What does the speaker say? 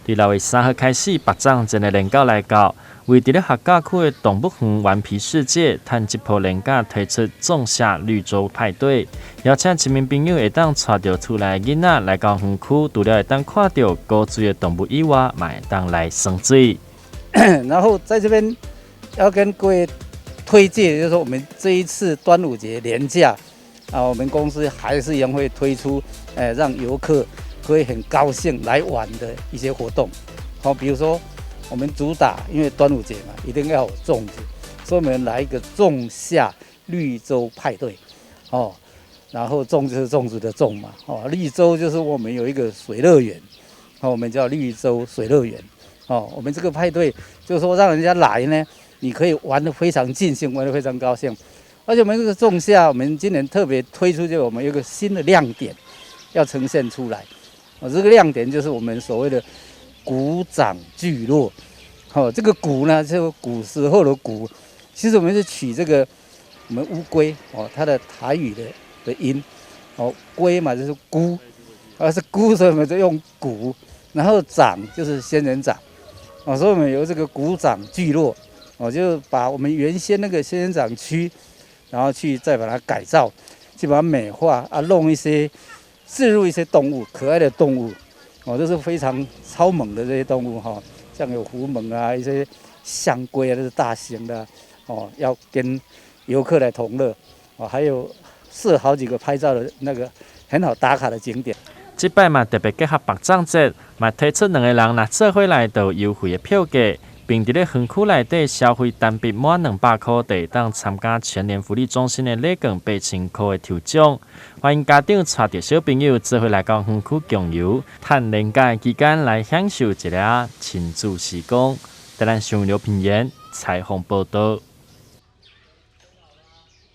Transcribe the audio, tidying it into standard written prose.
伫6月3号开始，白粽真的年假来到，为伫咧客家区的动物园顽皮世界，趁这波年假推出仲夏绿洲派对，邀请市民朋友会当带着厝内囡仔来到园区，除了会当看到高水的动物以外，嘛会当来耍水。然后在这边要跟各位推荐，就是说我们这一次端午节连假啊，我们公司还是一样会推出，让游客可以很高兴来玩的一些活动。好，比如说我们主打，因为端午节嘛，一定要有粽子，所以我们来一个仲夏绿洲派对，哦，然后粽就是粽子的粽嘛，哦，绿洲就是我们有一个水乐园，哦，我们叫绿洲水乐园，哦，我们这个派对就是说让人家来呢，你可以玩得非常尽兴，玩得非常高兴。而且我们这个仲夏，我们今年特别推出，就我们有一个新的亮点要呈现出来。哦，这个亮点就是我们所谓的鼓掌聚落。哦，这个鼓呢，就是古时候的鼓，其实我们是取这个我们乌龟哦，它的台语的音，哦，龟嘛就是孤，是孤，所以我们就用鼓，然后掌就是仙人掌，哦，所以我们有这个鼓掌聚落，哦，就把我们原先那个仙人掌区。然后再把它改造，去把它美化啊，弄一些置入一些动物，可爱的动物，哦，这是非常超猛的这些动物哈，像有狐獴啊，一些象龟啊，这是大型的哦，要跟游客来同乐哦，还有设好几个拍照的那个很好打卡的景点。这摆嘛特别结合白粽节，嘛推出2个人若做伙来到优惠的票价。并伫咧园区内底消费单笔满200块，就当参加全年福利中心的礼券8000块的抽奖。欢迎家长带着小朋友做伙来到园区共游，趁年假期间来享受一个亲子时光。台南新闻刘品言采访报道。